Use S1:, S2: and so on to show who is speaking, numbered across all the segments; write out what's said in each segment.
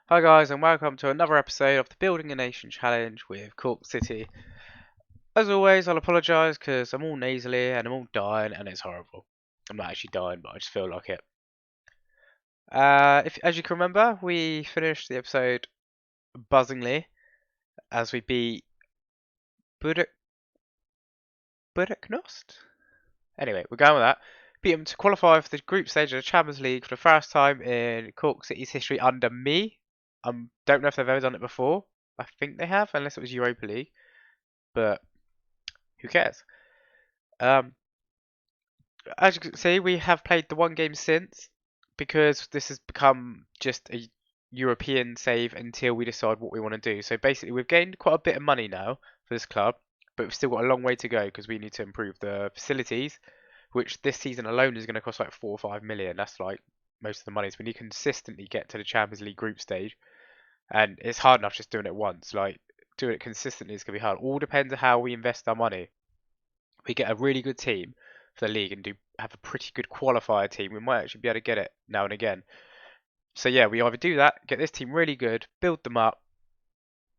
S1: Hi guys and welcome to another episode of the Building a Nation challenge with Cork City. As always, I'll apologise because I'm all nasally and I'm all dying and it's horrible. I'm not actually dying, but I just feel like it. As you can remember, we finished the episode buzzingly as we beat Buduk Buduknost. Anyway, we're going with that. Beat them to qualify for the group stage of the Champions League for the first time in Cork City's history under me. Don't know if they've ever done it before. I think they have, unless it was Europa League. But who cares? Um, as you can see, we have played the one game since because this has become just a European save until we decide what we want to do. So basically, we've gained quite a bit of money now for this club, but we've still got a long way to go because we need to improve the facilities, which this season alone is going to cost like 4 or 5 million. That's like most of the money. So we need to consistently get to the Champions League group stage, and it's hard enough just doing it once. Like doing it consistently is going to be hard. All depends on how we invest our money. We get a really good team for the league and do have a pretty good qualifier team, we might actually be able to get it now and again. So yeah, we either do that, get this team really good, build them up,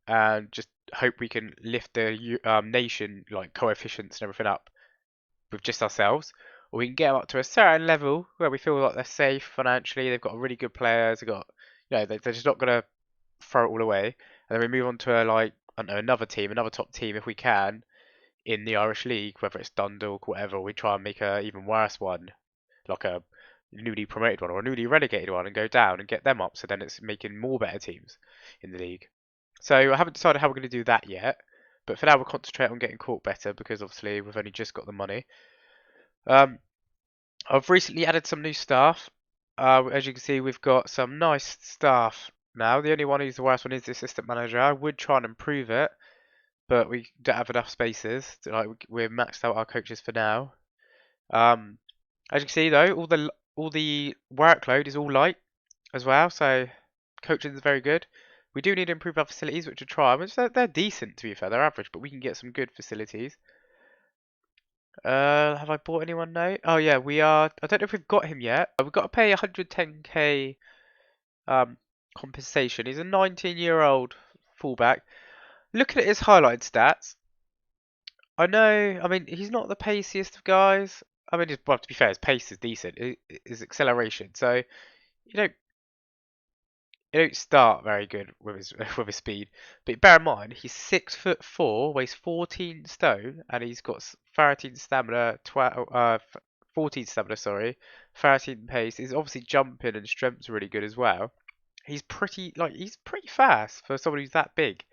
S1: and just hope we can lift the nation like coefficients and everything up with just ourselves, or we can get them up to a certain level where we feel like they're safe financially. They've got really good players. They've got, they're just not gonna throw it all away, and then we move on to like I don't know another team, another top team if we can, in the Irish League, whether it's Dundalk, whatever, we try and make a even worse one, like a newly promoted one or a newly relegated one, and go down and get them up. So then it's making more better teams in the league. So I haven't decided how we're going to do that yet, but for now we'll concentrate on getting Cork better because obviously we've only just got the money. Um, I've recently added some new staff. As you can see, we've got some nice staff now. The only one who's the worst one is the assistant manager. I would try and improve it, but we don't have enough spaces. Like we're maxed out our coaches for now. Um, as you can see though, all the workload is all light as well, so coaching is very good. We do need to improve our facilities, which we'll try. Which they're decent to be fair, they're average, but we can get some good facilities. Have I bought anyone now? Oh yeah, we are. I don't know if we've got him yet. We've got to pay 110k um compensation. He's a 19-year-old fullback. Looking at his highlight stats, I know. I mean, he's not the paciest of guys. I mean, well, to be fair, his pace is decent. His acceleration. So you don't you don't start very good with his with his speed. But bear in mind, he's 6'4", weighs 14 stone, and he's got 13 stamina, 14 stamina, sorry, 13 pace. He's obviously jumping and strength's really good as well. He's pretty fast for someone who's that big.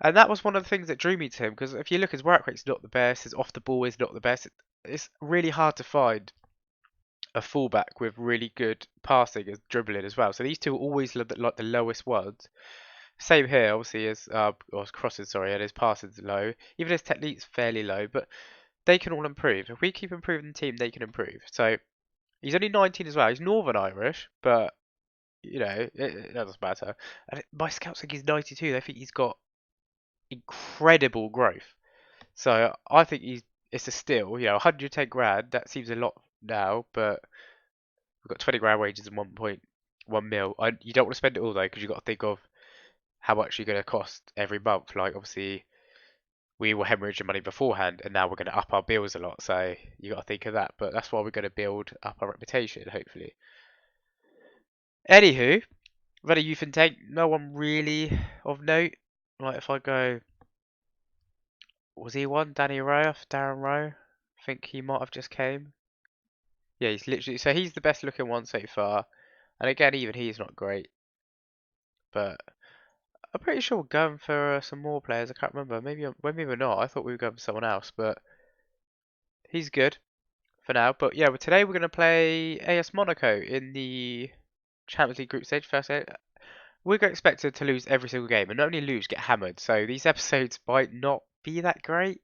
S1: And that was one of the things that drew me to him because if you look, his work rate's not the best, his off the ball is not the best. It's really hard to find a fullback with really good passing and dribbling as well. So these two are always like the lowest ones. Same here, obviously, as or his crossing, sorry, and his passing's low. Even his technique's fairly low, but they can all improve. If we keep improving the team, they can improve. So he's only 19 as well. He's Northern Irish, but it doesn't matter. And my scouts think he's 92. They think he's got incredible growth. So I think it's a steal. 110 grand. That seems a lot now, but we've got 20 grand wages and 1.1 mil. You don't want to spend it all though, because you've got to think of how much you're going to cost every month. Like obviously we were hemorrhaging money beforehand, and now we're going to up our bills a lot. So you got to think of that. But that's why we're going to build up our reputation, hopefully. Anywho, Red Youth intake. No one really of note. Like if I go, was he one? Danny Rowe, Darren Rowe. I think he might have just came. Yeah, he's literally so he's the best looking one so far. And again, even he's not great. But I'm pretty sure we're going for some more players. I can't remember. Maybe we're not. I thought we were going for someone else, but he's good for now. But yeah, today we're going to play AS Monaco in the Champions League group stage first. We're expected to lose every single game, and not only lose, get hammered. So these episodes might not be that great,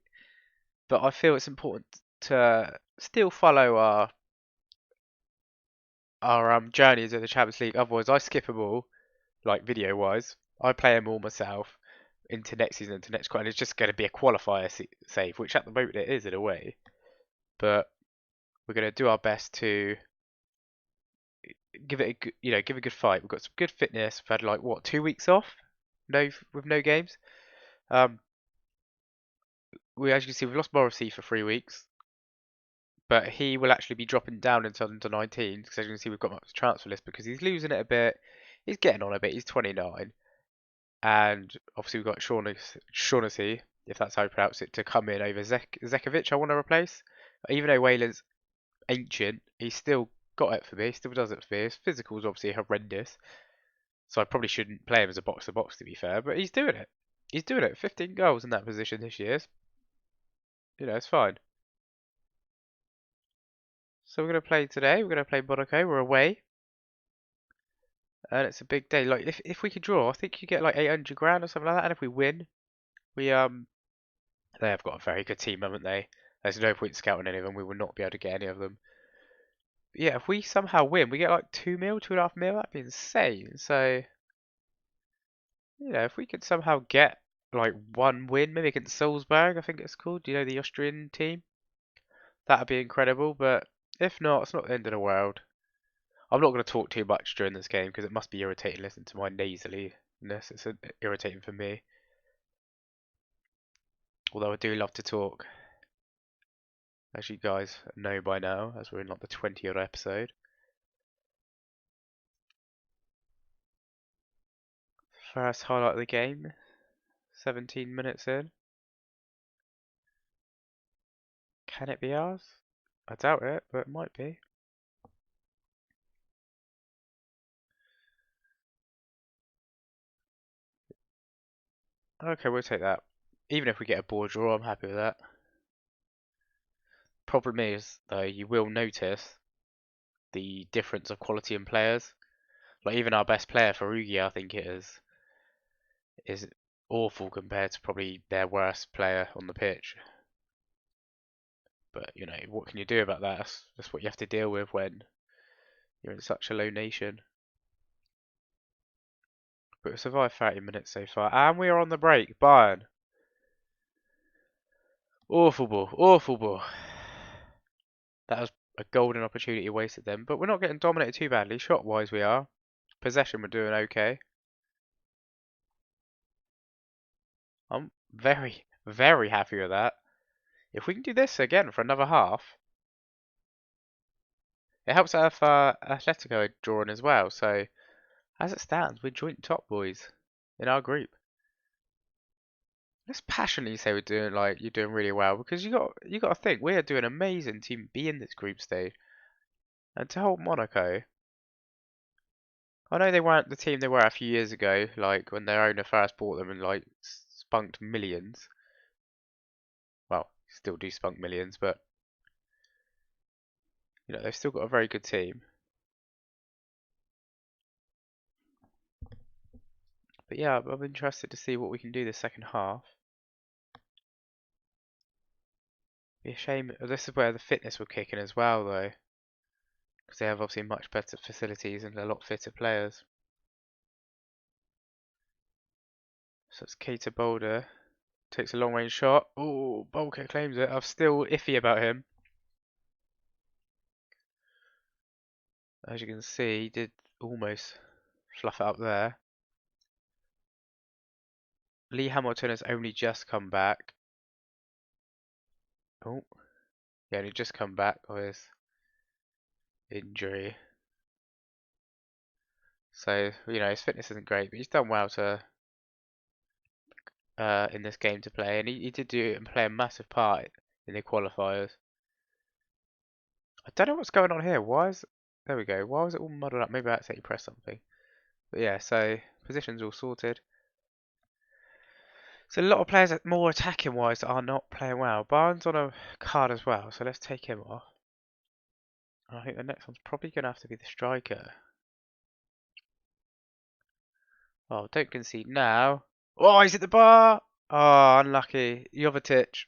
S1: but I feel it's important to still follow our journeys in the Champions League. Otherwise, I skip them all, like video wise. I play them all myself into next season, into next qualifier. It's just going to be a qualifier save, which at the moment it is in a way. But we're going to do our best to give it a good, give a good fight. We've got some good fitness. We've had like what 2 weeks off, with no games. Um, as you can see, we've lost Morrissey for 3 weeks, but he will actually be dropping down into under 19 because as you can see, we've got him up to transfer list because he's losing it a bit. He's getting on a bit. He's 29, and obviously we've got Shaughnessy, if that's how you pronounce it, to come in over Zekovic. I want to replace, even though Wayland's ancient, he's still got it for me. He still does it for me. His physical's obviously horrendous, so I probably shouldn't play him as a box to box to be fair. But he's doing it. He's doing it. 15 goals in that position this year. It's fine. So we're gonna play today. We're gonna play Monaco. We're away, and it's a big day. Like if we could draw, I think you get like 800 grand or something like that. And if we win, we they have got a very good team, haven't they? There's no point scouting any of them. We will not be able to get any of them. But yeah, if we somehow win, we get like 2 mil, 2.5 mil. That'd be insane. So if we could somehow get like one win, maybe against Salzburg, I think it's called. Do you know the Austrian team? That'd be incredible. But if not, it's not the end of the world. I'm not going to talk too much during this game because it must be irritating listening to my nasaliness. It's irritating for me. Although I do love to talk, as you guys know by now, as we're in like the 20th episode. First highlight of the game, 17 minutes in. Can it be ours? I doubt it, but it might be. Okay, we'll take that. Even if we get a board draw, I'm happy with that. Problem is, though, you will notice the difference of quality in players. Like even our best player, Farugia, I think it is awful compared to probably their worst player on the pitch. But what can you do about that? That's what you have to deal with when you're in such a low nation. But we've survived 30 minutes so far, and we are on the break. Bayern. Awful ball, awful ball. That was a golden opportunity wasted then, but we're not getting dominated too badly. Shot-wise we are. Possession we're doing okay. I'm very, very happy with that. If we can do this again for another half, it helps out if Atletico drawing as well. So as it stands, we're joint top boys in our group. Let's passionately say we're doing you're doing really well because you got to think we are doing amazing to be in this group stage and to hold Monaco. I know they weren't the team they were a few years ago, like when their owner first bought them and spunked millions. Well, still do spunk millions, but they've still got a very good team. But yeah, I'm interested to see what we can do this second half. Be a shame. This is where the fitness will kick in as well, though, because they have obviously much better facilities and a lot fitter players. So it's Keita Boulder. Takes a long range shot. Oh, Bolker claims it. I'm still iffy about him. As you can see, he did almost fluff it up there. Lee Hamilton has only just come back. Oh, yeah, he just come back of his injury. So, his fitness isn't great, but he's done well to in this game to play, and he did do and play a massive part in the qualifiers. I don't know what's going on here. There we go. Why was it all muddled up? Maybe I accidentally pressed something. But yeah, so positions all sorted. So a lot of players more attacking wise are not playing well. Barnes on a card as well, so let's take him off. I think the next one's probably going to have to be the striker. Oh, don't concede now. Oh, he's at the bar! Oh, unlucky. Jovetic.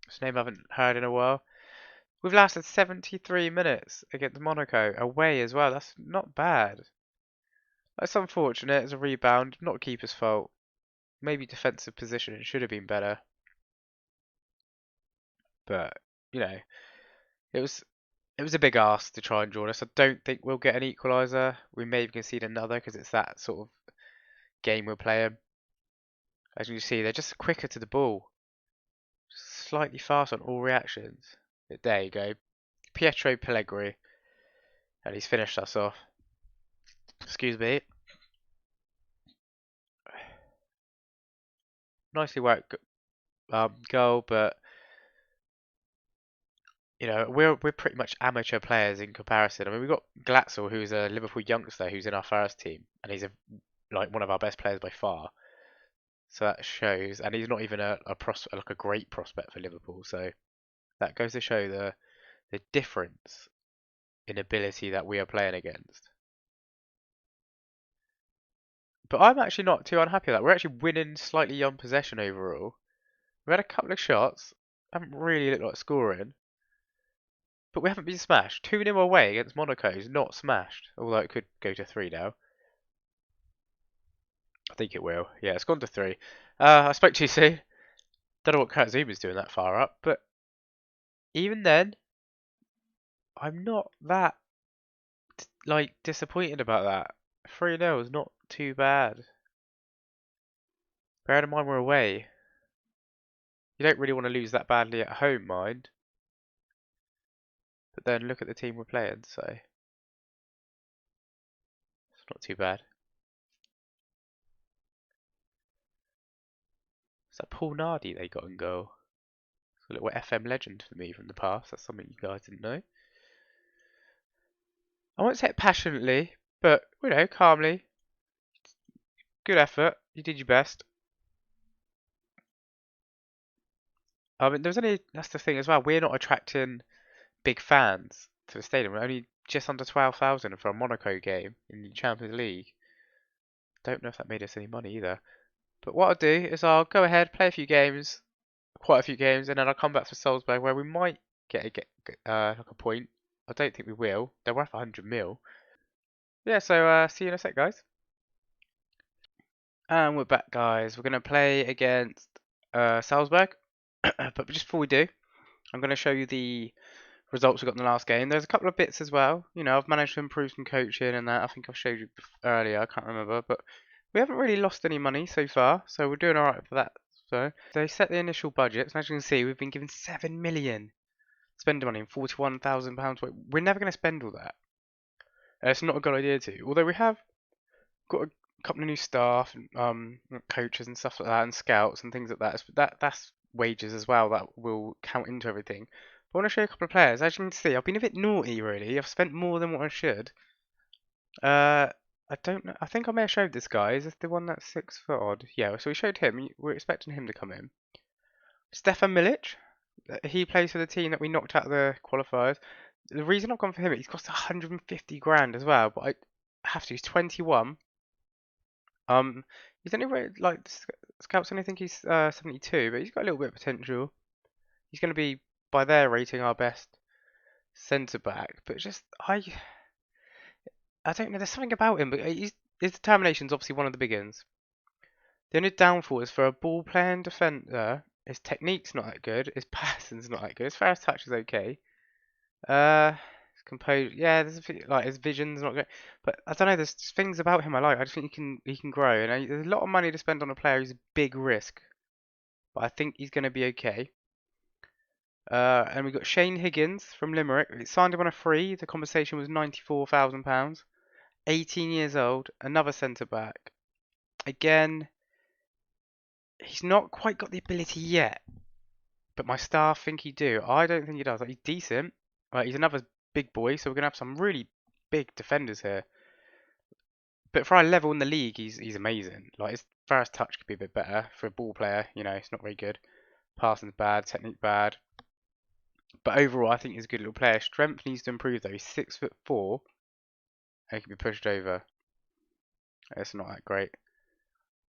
S1: His name I haven't heard in a while. We've lasted 73 minutes against Monaco. Away as well. That's not bad. That's unfortunate. It's a rebound. Not keeper's fault. Maybe defensive position. It should have been better. But, it was It was a big ask to try and draw us. I don't think we'll get an equaliser. We may concede another because it's that sort of game we're playing. As you see, they're just quicker to the ball. Slightly faster on all reactions. But there you go. Pietro Pellegrini. And he's finished us off. Excuse me. Nicely worked goal, but you know, we're pretty much amateur players in comparison. I mean, we've got Glatzel, who's a Liverpool youngster who's in our first team, and he's like one of our best players by far. So that shows, and he's not even a prospect, like a great prospect for Liverpool. So that goes to show the difference in ability that we are playing against. But I'm actually not too unhappy with that. We're actually winning slightly on possession overall. We had a couple of shots, haven't really looked like scoring, but we haven't been smashed. 2-0 away against Monaco is not smashed, although it could go to 3 now. I think it will. Yeah, it's gone to 3. I spoke too soon. Don't know what Katsuma's doing that far up, but even then, I'm not that like disappointed about that. 3-0 is not too bad. Bearing in mind we're away. You don't really want to lose that badly at home, mind. But then look at the team we're playing, so it's not too bad. Is that Paul Nardi they got in goal? It's a little FM legend for me from the past. That's something you guys didn't know. I won't say it passionately, but you know, calmly. Good effort. You did your best. I mean, that's the thing as well. We're not attracting big fans to the stadium. We're only just under 12,000 for a Monaco game in the Champions League. Don't know if that made us any money either. But what I'll do is I'll go ahead, play a few games, quite a few games, and then I'll come back to Salzburg where we might get like a point. I don't think we will. They're worth 100 mil. Yeah, so see you in a sec, guys. And we're back, guys. We're going to play against Salzburg. But just before we do, I'm going to show you the results we got in the last game. There's a couple of bits as well. You know, I've managed to improve some coaching and that. I think I've showed you earlier. I can't remember, but we haven't really lost any money so far, so we're doing all right for that. So they set the initial budgets, and as you can see, we've been given 7 million spending money and £41,000. We're never going to spend all that. It's not a good idea to. Although we have got a couple of new staff and coaches and stuff like that, and scouts and things like that. That's wages as well that will count into everything. But I want to show you a couple of players. As you can see, I've been a bit naughty really. I've spent more than what I should. I don't know. I think I may have showed this guy. Is this the one that's 6 foot odd? Yeah. So we showed him. We're expecting him to come in. Stefan Milic. He plays for the team that we knocked out of the qualifiers. The reason I've gone for him, he's cost 150 grand as well. But I have to. He's 21. He's only like scouts only think he's 72, but he's got a little bit of potential. He's going to be, by their rating, our best centre back. But just I don't know. There's something about him, but his determination's obviously one of the big ones. The only downfall is for a ball playing defender. His technique's not that good. His passing's not that good. His first touch is okay. His composure, yeah, there's like his vision's not great, but I don't know. There's just things about him I like. I just think he can grow, and there's a lot of money to spend on a player who's a big risk, but I think he's going to be okay. And we've got Shane Higgins from Limerick. He signed him on a free. The compensation was £94,000. 18 years old. Another centre back. Again, he's not quite got the ability yet, but my staff think he do. I don't think he does. Like, he's decent. He's another big boy, so we're gonna have some really big defenders here. But for our level in the league, he's amazing. Like his first touch could be a bit better for a ball player. You know, it's not very good. Passing's bad, technique bad. But overall, I think he's a good little player. Strength needs to improve though. He's 6'4", and he can be pushed over. It's not that great.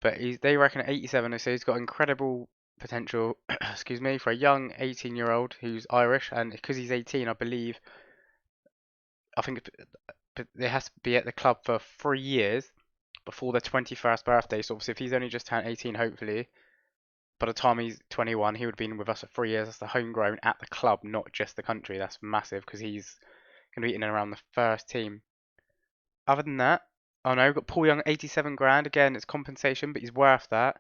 S1: But they reckon at 87, so he's got incredible potential. Excuse me, for a young 18-year-old who's Irish, and because he's 18, I believe. I think it has to be at the club for 3 years before their 21st birthday. So obviously, if he's only just turned 18, hopefully, by the time he's 21, he would have been with us for 3 years. That's the homegrown at the club, not just the country. That's massive because he's Going to be in and around the first team. Other than that, oh no, we've got Paul Young, 87 grand. Again, it's compensation, but he's worth that.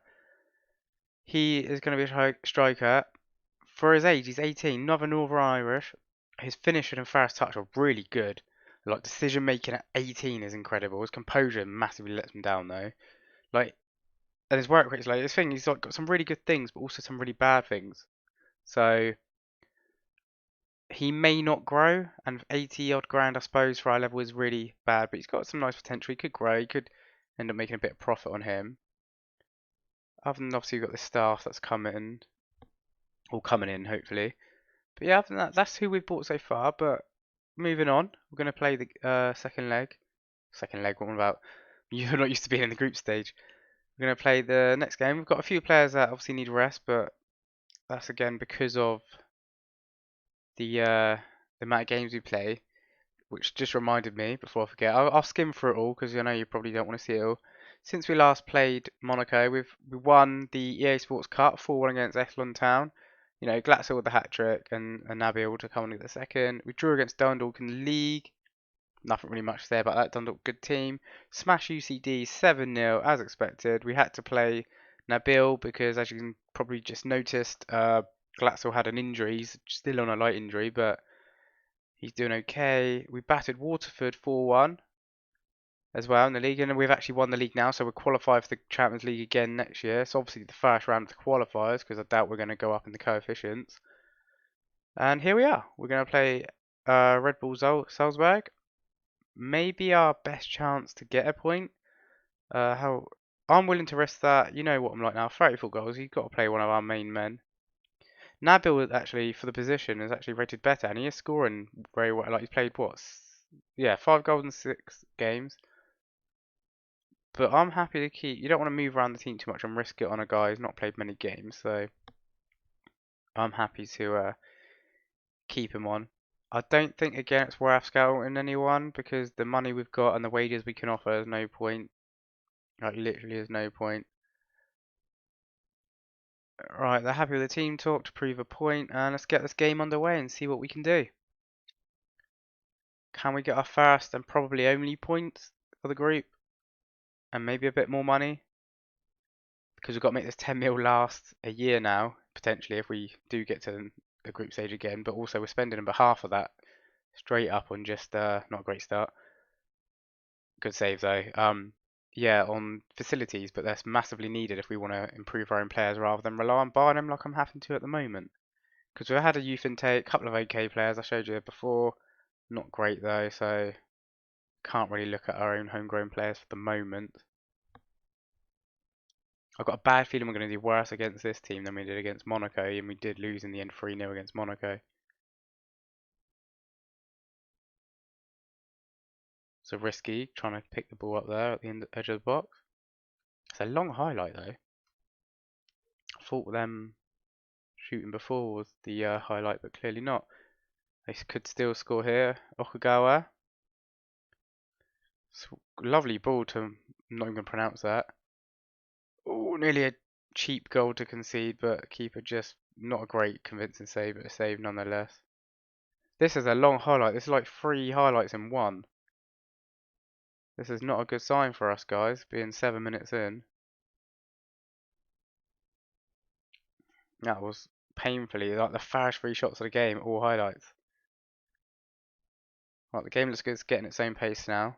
S1: He is going to be a striker. For his age, he's 18, Northern Irish. His finishing and first touch are really good. Like, decision making at 18 is incredible. His composure massively lets him down though. Like, and his work rate's like his thing. He's like got some really good things, but also some really bad things. So he may not grow, and 80 odd grand, I suppose, for our level is really bad. But he's got some nice potential. He could grow. He could end up making a bit of profit on him. Other than obviously you've got the staff that's coming, or coming in hopefully. But yeah, other than that, that's who we've bought so far. But moving on, we're going to play the second leg. Second leg, what am I about? You're not used to being in the group stage. We're going to play the next game. We've got a few players that obviously need rest, but that's again because of the amount of games we play, which just reminded me before I forget. I'll skim through it all because I know you probably don't want to see it all. Since we last played Monaco, we won the EA Sports Cup 4-1 against Echelon Town. You know, Glatzel with the hat trick and Nabil to come on with the second. We drew against Dundalk in the league. Nothing really much to say about that. Dundalk, good team. Smash UCD 7-0 as expected. We had to play Nabil because, as you can probably just noticed, Glatzel had an injury. He's still on a light injury, but he's doing okay. We battered Waterford 4-1 as well in the league, and we've actually won the league now, so we're qualified for the Champions League again next year. It's obviously the first round of the qualifiers because I doubt we're going to go up in the coefficients. And here we are. We're going to play Red Bull Salzburg. Maybe our best chance to get a point. How I'm willing to risk that. You know what I'm like now. 34 goals. You've got to play one of our main men. Nabil actually for the position is actually rated better, and he is scoring very well. Like he's played what? Yeah, 5 goals in 6 games. But I'm happy to keep. You don't want to move around the team too much and risk it on a guy who's not played many games. So I'm happy to keep him on. I don't think again it's worth scouting anyone because the money we've got and the wages we can offer is no point. Like literally is no point. Right, they're happy with the team talk to prove a point, and let's get this game underway and see what we can do. Can we get our first and probably only points for the group? And maybe a bit more money? Because we've got to make this 10 mil last a year now, potentially, if we do get to the group stage again. But also we're spending about half of that straight up on just, not a great start. Good save though. Yeah, on facilities, but that's massively needed if we want to improve our own players rather than rely on buying them like I'm having to at the moment. Because we had a youth intake, a couple of OK players I showed you before, not great though, so can't really look at our own homegrown players for the moment. I've got a bad feeling we're going to do worse against this team than we did against Monaco, and we did lose in the end 3-0 against Monaco. So risky, trying to pick the ball up there at the edge of the box. It's a long highlight though. I thought them shooting before was the highlight, but clearly not. They could still score here. Okugawa. Lovely ball to, I'm not even going to pronounce that. Oh, nearly a cheap goal to concede, but keeper just not a great convincing save, but a save nonetheless. This is a long highlight. This is like 3 highlights in one. This is not a good sign for us, guys, being 7 minutes in. That was painfully like the first 3 shots of the game, all highlights. Right, the game looks good. It's getting its own pace now.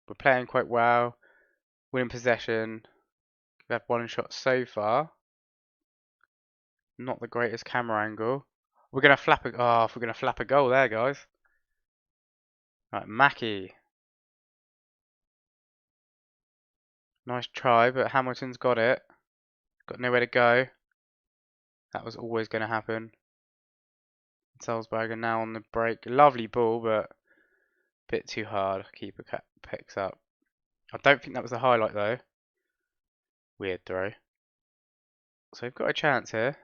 S1: We're playing quite well. Winning possession. We've had 1 shot so far. Not the greatest camera angle. We're gonna flap a we're gonna flap a goal there, guys. Right, Mackie. Nice try, but Hamilton's got it. Got nowhere to go. That was always gonna happen. Salzburg are now on the break. Lovely ball, but a bit too hard. Keeper picks up. I don't think that was the highlight though. Weird throw. So we've got a chance here.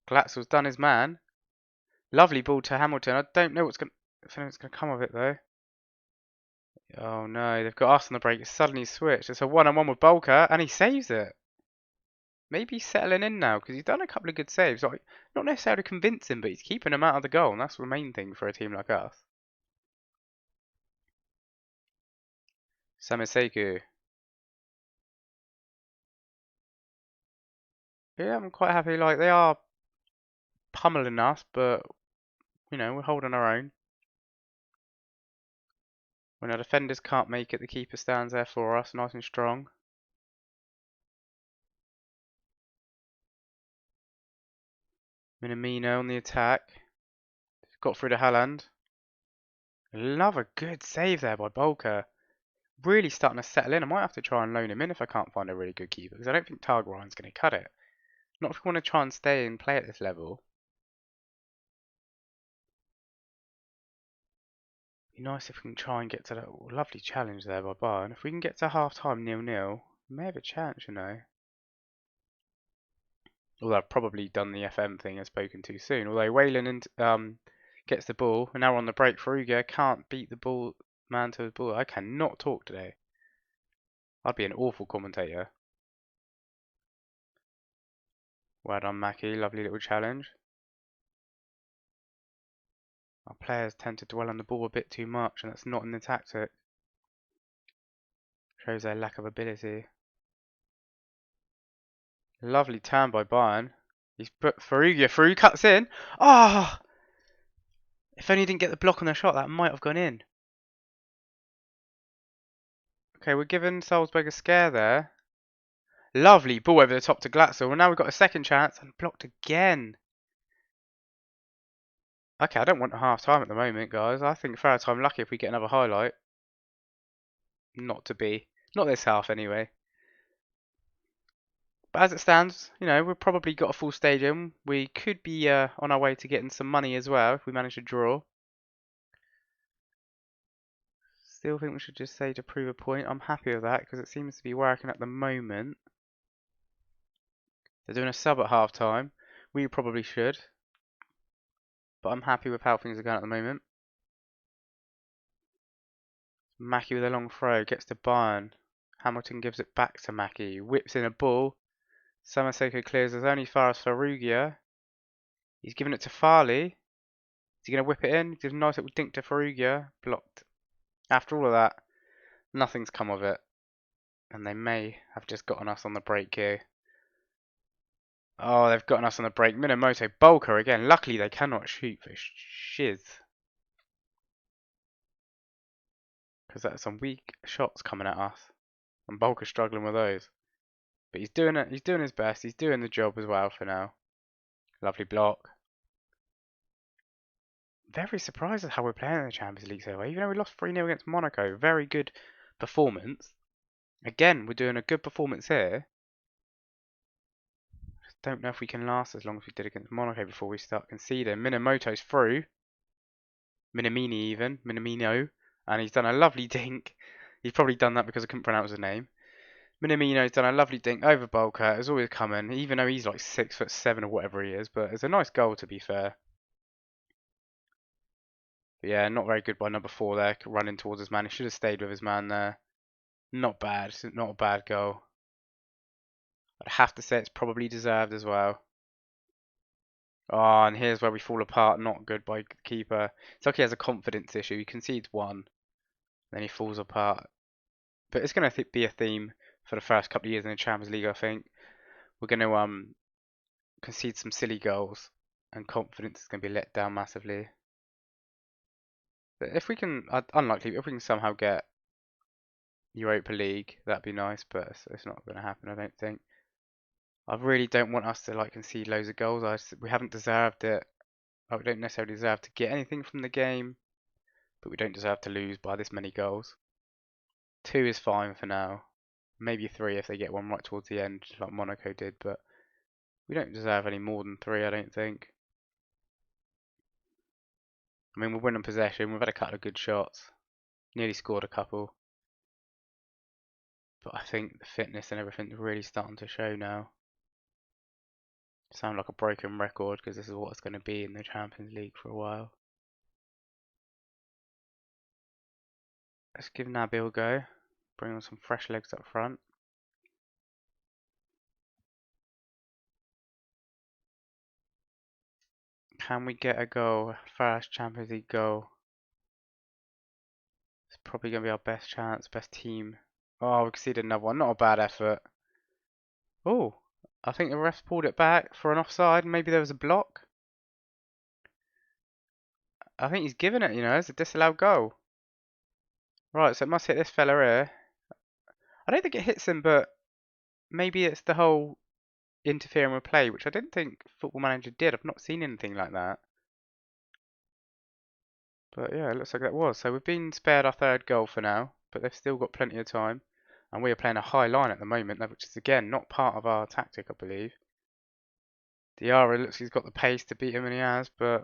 S1: Glatzel's done his man. Lovely ball to Hamilton. I don't know if anything's gonna come of it though. Oh no, they've got us on the break. It's suddenly switched. It's a one-on-one with Bolker, and he saves it. Maybe he's settling in now because he's done a couple of good saves. Like, not necessarily convincing, but he's keeping them out of the goal, and that's the main thing for a team like us. Samiseku. Yeah, I'm quite happy. Like, they are pummeling us, but, you know, we're holding our own. When our defenders can't make it, the keeper stands there for us, nice and strong. Minamino on the attack. Got through to Haaland. Another good save there by Bolker. Really starting to settle in. I might have to try and loan him in if I can't find a really good keeper, because I don't think Targaryen's going to cut it. Not if we want to try and stay and play at this level. Be nice if we can try and get to that lovely challenge there by Bayern. If we can get to half time 0-0, we may have a chance, you know. Although I've probably done the FM thing and spoken too soon. Although Wayland gets the ball, and now we're on the break. Farugia can't beat the ball man to the ball. I cannot talk today. I'd be an awful commentator. Well done, Mackie. Lovely little challenge. Our players tend to dwell on the ball a bit too much, and that's not in the tactic. Shows their lack of ability. Lovely turn by Bayern. He's put Farugia through, cuts in. Ah! Oh! If only he didn't get the block on the shot, that might have gone in. Okay, we're giving Salzburg a scare there. Lovely ball over the top to Glatzel. And now we've got a second chance and blocked again. Okay, I don't want a half time at the moment, guys. I think fair time lucky if we get another highlight. Not to be. Not this half, anyway. But as it stands, you know, we've probably got a full stadium. We could be on our way to getting some money as well if we manage to draw. Still think we should just say to prove a point. I'm happy with that because it seems to be working at the moment. They're doing a sub at half time. We probably should. But I'm happy with how things are going at the moment. Mackie with a long throw. Gets to Bayern. Hamilton gives it back to Mackie. Whips in a ball. Samaseko clears as only far as Farugia. He's giving it to Farley. Is he going to whip it in? He gives a nice little dink to Farugia. Blocked. After all of that, nothing's come of it. And they may have just gotten us on the break here. Oh, they've gotten us on the break. Minamoto, Bolker again. Luckily, they cannot shoot for shiz. Because that's some weak shots coming at us. And Bolker's struggling with those. But he's doing it. He's doing his best. He's doing the job as well for now. Lovely block. Very surprised at how we're playing in the Champions League so far. Even though we lost 3-0 against Monaco. Very good performance. Again, we're doing a good performance here. Just don't know if we can last as long as we did against Monaco before we start conceding. Minamoto's through. Minamini even. Minamino. And he's done a lovely dink. He's probably done that because I couldn't pronounce his name. Minamino's done a lovely dink over Bolker. It's always coming, even though he's like 6'7" or whatever he is. But it's a nice goal to be fair. But yeah, not very good by number 4 there, running towards his man. He should have stayed with his man there. Not bad, not a bad goal. I'd have to say it's probably deserved as well. Oh, and here's where we fall apart. Not good by the keeper. It's like he has a confidence issue. He concedes one, then he falls apart. But it's going to be a theme for the first couple of years in the Champions League, I think. We're going to concede some silly goals, and confidence is going to be let down massively. But if we can, unlikely, if we can somehow get Europa League, that'd be nice, but it's not going to happen, I don't think. I really don't want us to like concede loads of goals. We haven't deserved it. We don't necessarily deserve to get anything from the game, but we don't deserve to lose by this many goals. 2 is fine for now. Maybe 3 if they get one right towards the end, like Monaco did, but we don't deserve any more than 3, I don't think. I mean, we're winning possession. We've had a couple of good shots. Nearly scored a couple. But I think the fitness and everything's really starting to show now. Sound like a broken record because this is what it's going to be in the Champions League for a while. Let's give Nabil a go. Bring on some fresh legs up front. Can we get a goal? First Champions League goal. It's probably going to be our best chance, best team. Oh, we conceded another one. Not a bad effort. Oh, I think the refs pulled it back for an offside. Maybe there was a block. I think he's given it, as a disallowed goal. Right, so it must hit this fella here. I don't think it hits him, but maybe it's the whole interfering with play, which I didn't think Football Manager did. I've not seen anything like that. But yeah, it looks like that was. So we've been spared our third goal for now, but they've still got plenty of time. And we are playing a high line at the moment, which is again not part of our tactic, I believe. Diarra looks like he's got the pace to beat him, and he has, but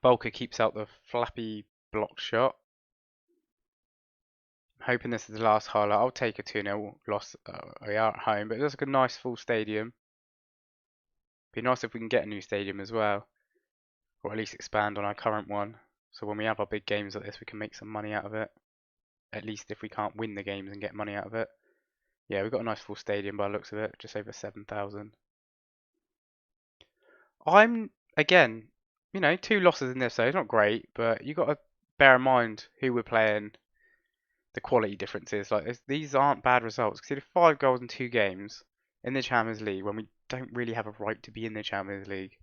S1: Bolker keeps out the flappy blocked shot. I'm hoping this is the last highlight. I'll take a 2-0 loss. We are at home, but it looks like a nice full stadium. Be nice if we can get a new stadium as well, or at least expand on our current one. So when we have our big games like this, we can make some money out of it. At least if we can't win the games and get money out of it. Yeah, we've got a nice full stadium by the looks of it, just over 7,000. I'm, again, 2 losses in this, so it's not great, but you got to bear in mind who we're playing, the quality differences. Like these aren't bad results. Consider 5 goals in 2 games in the Champions League when we don't really have a right to be in the Champions League.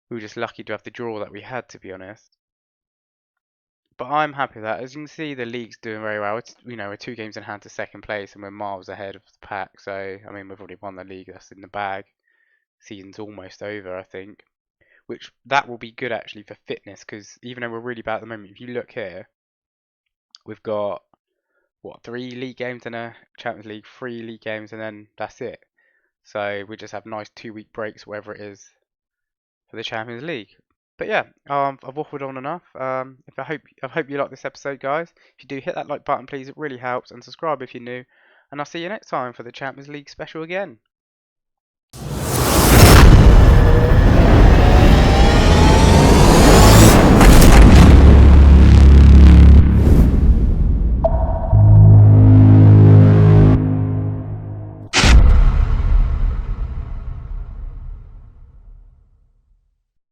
S1: We were just lucky to have the draw that we had, to be honest. But I'm happy with that. As you can see, the league's doing very well. It's, we're 2 games in hand to second place, and we're miles ahead of the pack. So, I mean, we've already won the league. That's in the bag. Season's almost over, I think. Which, that will be good, actually, for fitness, because even though we're really bad at the moment, if you look here, we've got, 3 league games and a Champions League, 3 league games, and then that's it. So, we just have nice 2-week breaks, whatever it is, for the Champions League. But yeah, I've waffled on enough. If I hope you like this episode, guys. If you do, hit that like button, please. It really helps. And subscribe if you're new. And I'll see you next time for the Champions League special again.